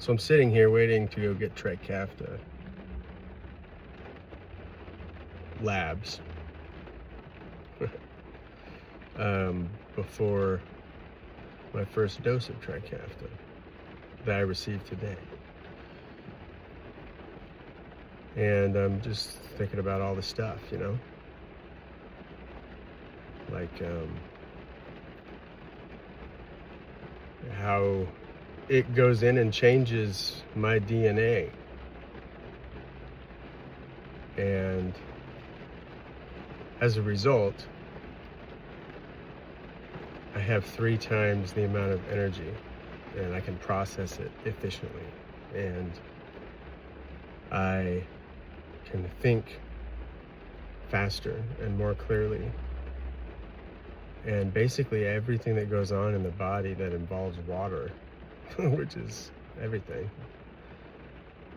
So I'm sitting here waiting to go get Trikafta labs before my first dose of Trikafta that I received today. And I'm just thinking about all the stuff, you know, like how it goes in and changes my DNA. And as a result, I have 3 times the amount of energy, and I can process it efficiently. And I can think faster and more clearly. And basically everything that goes on in the body that involves water, which is everything,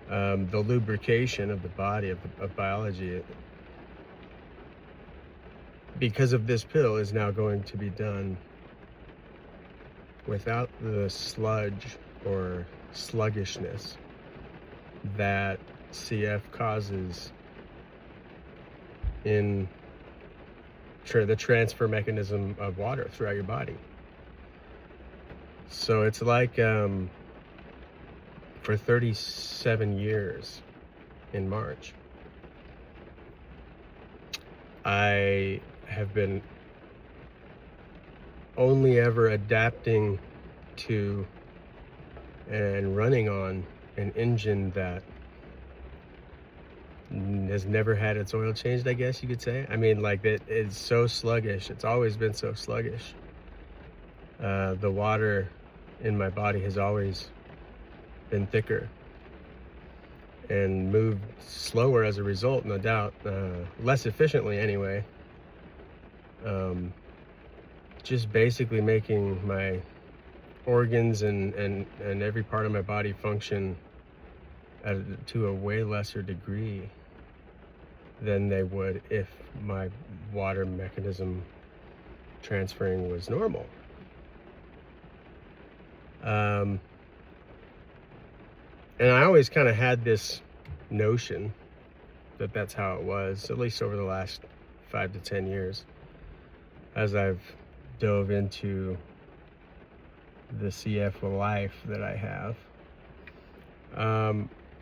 the lubrication of the body, of biology, because of this pill, is now going to be done without the sludge or sluggishness that CF causes in the transfer mechanism of water throughout your body. So it's like for 37 years in March, I have been only ever adapting to and running on an engine that has never had its oil changed, I guess you could say. I mean, like, it is so sluggish. It's always been so sluggish. The water in my body has always been thicker and moved slower as a result, no doubt. Less efficiently anyway. Just basically making my organs and every part of my body function to a way lesser degree than they would if my water mechanism transferring was normal. And I always kind of had this notion that that's how it was, at least over the last 5 to 10 years, as I've dove into the CF life that I have.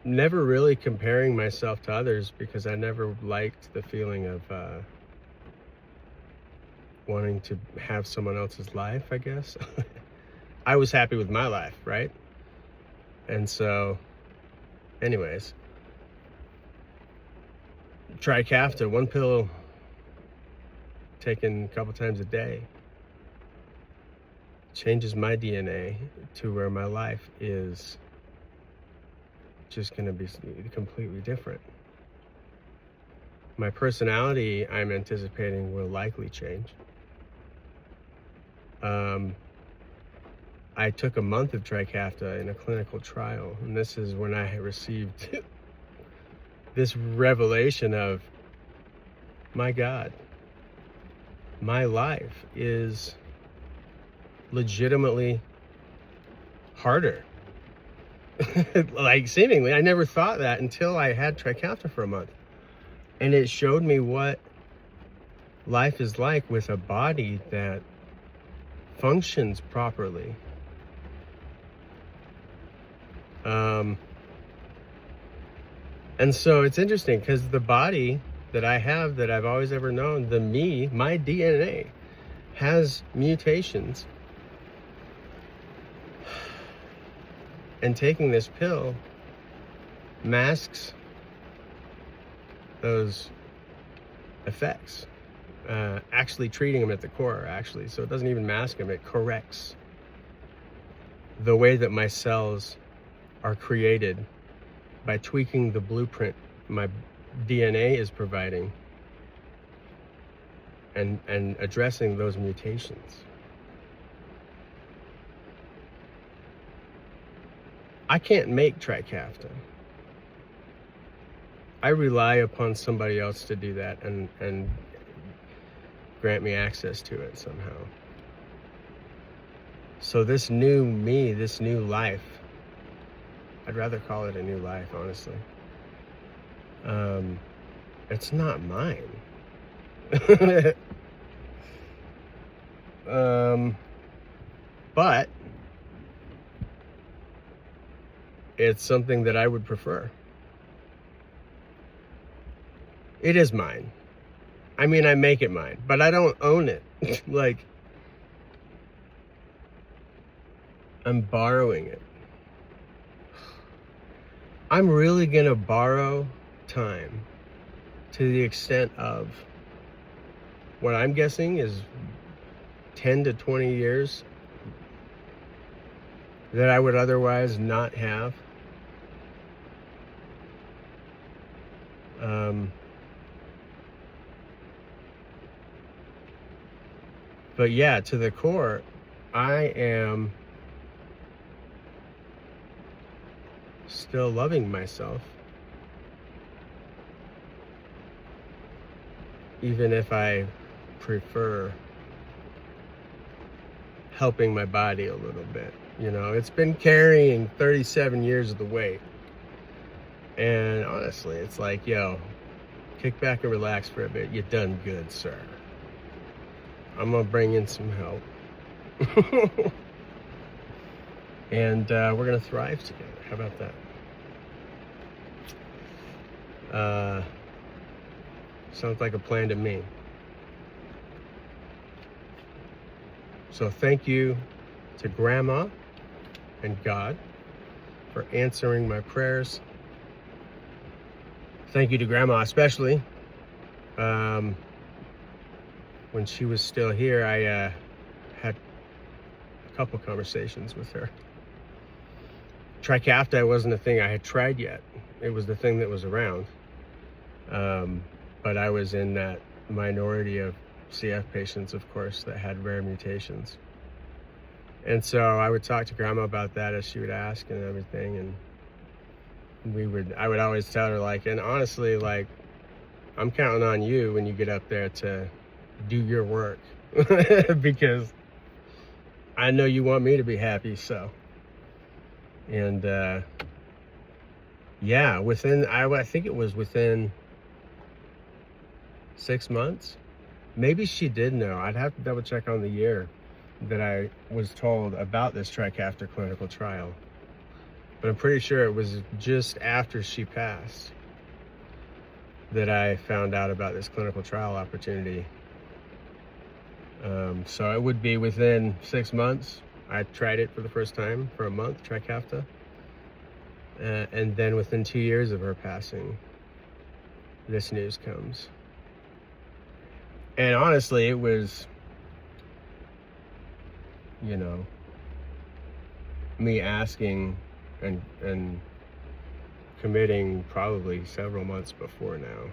Never really comparing myself to others, because I never liked the feeling of wanting to have someone else's life, I guess. I was happy with my life, right? And so, anyways, Trikafta, 1 pill taken a couple times a day, changes my DNA to where my life is just going to be completely different. My personality, I'm anticipating, will likely change. I took a month of Trikafta in a clinical trial, and this is when I received this revelation of, my God, my life is legitimately harder. Like, seemingly, I never thought that until I had Trikafta for a month. And it showed me what life is like with a body that functions properly. And so it's interesting, because the body that I have, that I've always ever known, my DNA, has mutations. And taking this pill masks those effects, actually treating them at the core, actually. So it doesn't even mask them, it corrects the way that my cells are created by tweaking the blueprint my DNA is providing and addressing those mutations. I can't make Trikafta. I rely upon somebody else to do that and grant me access to it somehow. So this new me, this new life, I'd rather call it a new life, honestly. It's not mine. But it's something that I would prefer. It is mine. I mean, I make it mine, but I don't own it. Like, I'm borrowing it. I'm really gonna borrow time to the extent of what I'm guessing is 10 to 20 years that I would otherwise not have. But yeah, to the core, I am still loving myself, even if I prefer helping my body a little bit. You know, it's been carrying 37 years of the weight. And honestly, it's like, yo, kick back and relax for a bit. You done good, sir. I'm gonna bring in some help. And we're gonna thrive together. How about that? Sounds like a plan to me. So thank you to Grandma and God for answering my prayers. Thank you to Grandma especially. When she was still here, I had a couple conversations with her. Trikafta wasn't a thing I had tried yet. It was the thing that was around. But I was in that minority of CF patients, of course, that had rare mutations. And so I would talk to Grandma about that as she would ask and everything. And I would always tell her, like, and honestly, like, I'm counting on you when you get up there to do your work because I know you want me to be happy. So, and yeah, I think it was within 6 months. Maybe she did know. I'd have to double check on the year that I was told about this Trikafta clinical trial. But I'm pretty sure it was just after she passed that I found out about this clinical trial opportunity. So it would be within 6 months. I tried it for the first time for a month, Trikafta. And then within 2 years of her passing, this news comes. And honestly, it was, you know, me asking and committing probably several months before now.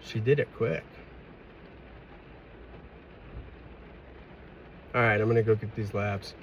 She did it quick. All right, I'm gonna go get these labs.